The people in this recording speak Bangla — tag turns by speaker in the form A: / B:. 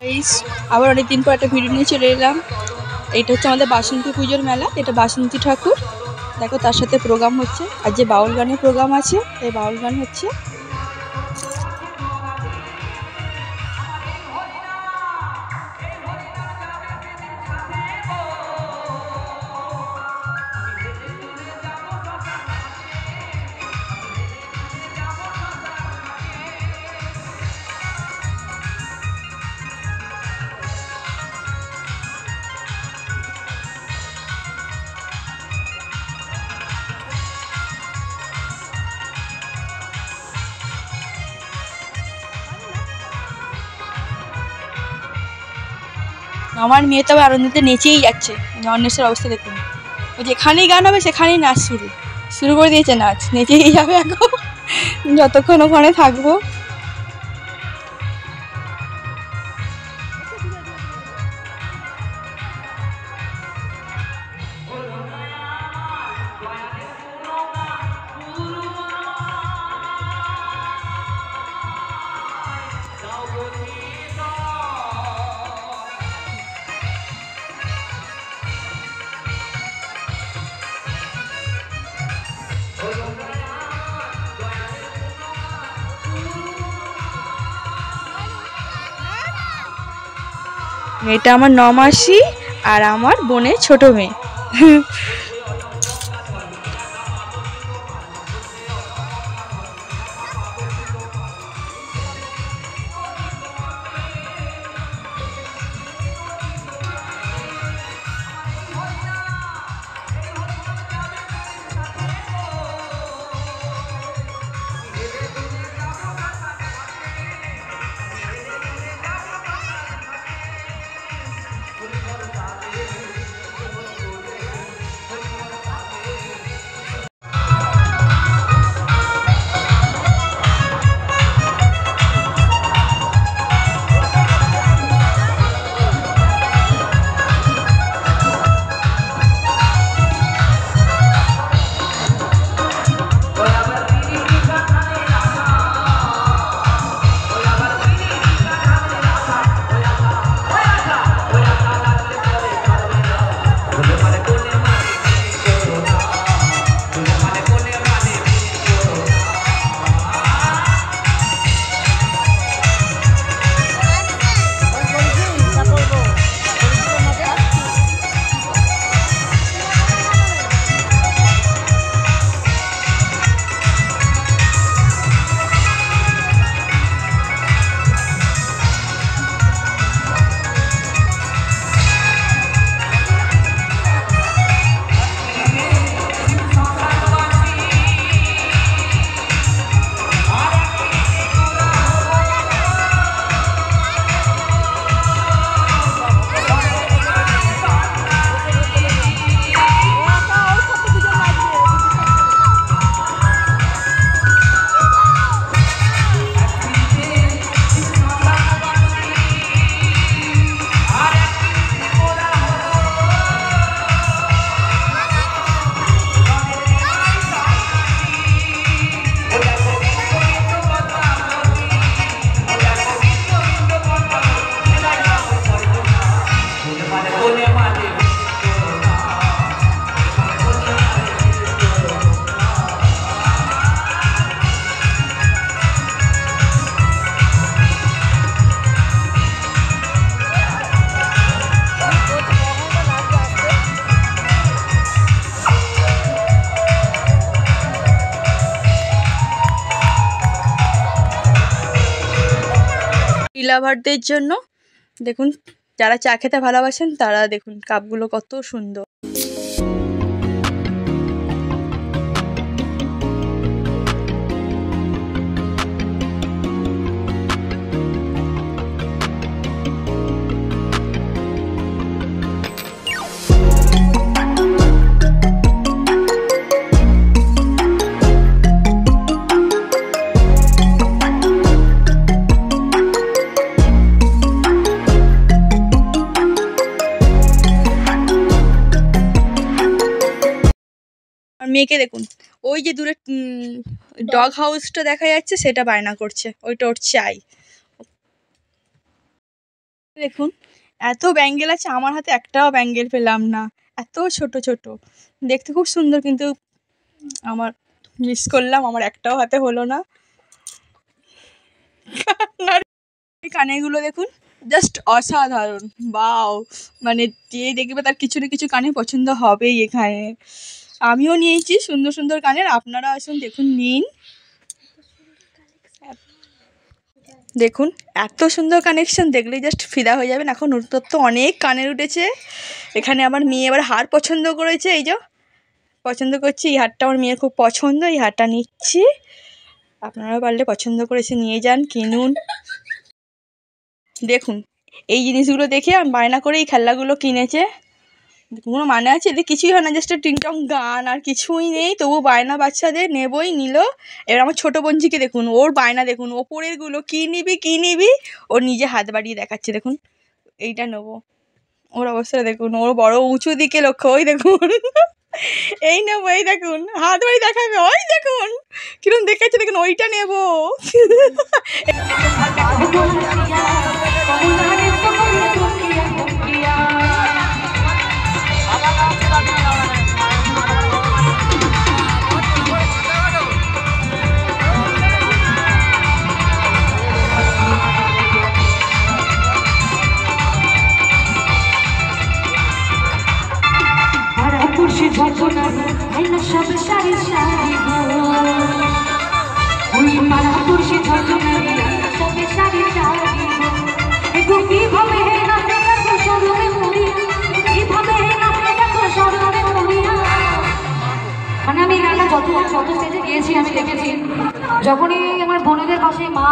A: গাইস, আবার অনেকদিন পর একটা ভিডিও নিয়ে চলে এলাম। এটা হচ্ছে আমাদের বাসন্তী পুজোর মেলা। এটা বাসন্তী ঠাকুর, দেখো তার সাথে প্রোগ্রাম হচ্ছে। আর যে বাউল গানের প্রোগ্রাম আছে, এই বাউল গান হচ্ছে। আমার মেয়ে তবে আনন্দতে নেচেই যাচ্ছে। অন্বেষের অবস্থা দেখুন, ও যেখানেই গান হবে সেখানেই নাচ শুরু করে দিয়েছে। নাচ নেচেই যাবে এখন যতক্ষণ ওখানে থাকবো। এটা আমার 9 মাসি আর আমার বোনের ছোট মেয়ে। লাভারদের জন্য দেখুন, যারা চা খেতে ভালোবাসেন তারা দেখুন কাপগুলো কত সুন্দর। মেয়েকে দেখুন, ওই যে দূরে ডগ হাউসটা দেখা যাচ্ছে, সেটা বায়না করছে, ওইটা ওর চাই। দেখুন এত ব্যাঙ্গেল আছে, আমার হাতে একটাও ব্যাঙ্গেল পেলাম না, এত ছোট ছোট, দেখতে খুব সুন্দর, কিন্তু আমার মিস করলাম, আমার একটাও হাতে হলো না। কানেরগুলো দেখুন জাস্ট অসাধারণ, বাও, মানে যে দেখবে তার কিছু না কিছু কানে পছন্দ হবেই এখানে। আমিও নিয়েছি সুন্দর সুন্দর কানের, আপনারা আসুন দেখুন, নিন। দেখুন এত সুন্দর কানেকশন, দেখলেই জাস্ট ফিদা হয়ে যাবেন। এখন নতুনত্ব অনেক কানের উঠেছে এখানে। আমার মেয়ে এবার হার পছন্দ করেছে, এই যে পছন্দ করছি, এই হারটা আমার মেয়ের খুব পছন্দ, এই হারটা নিচ্ছি। আপনারা পারলে পছন্দ করেছে নিয়ে যান, কিনুন। দেখুন এই জিনিসগুলো দেখে আমি বায়না করে এই খেলনাগুলো কিনেছে, কোনো মানে আছে এদের? কিছুই হয় না, জাস্ট টিংটং গান, আর কিছুই নেই, তবু বায়না বাচ্চাদের নেবই, নিল। এবার আমার ছোটো বোনজিকে দেখুন, ওর বায়না দেখুন, ওপরেরগুলো কী নিবি কী নিবি, ওর নিজে হাত বাড়িয়ে দেখাচ্ছে, দেখুন এইটা নেবো। ওর অবস্থাটা দেখুন, ওর বড় উঁচু দিকে লক্ষ্য, ওই দেখুন এই নেবো, এই দেখুন হাত বাড়িয়ে দেখাবে, ওই দেখুন কিরকম দেখাচ্ছে, দেখুন ওইটা নেবো।
B: মানে আমি গানটা যত স্টেজে গিয়েছি আমি দেখেছি, যখনই আমার বোনেদের পাশে মা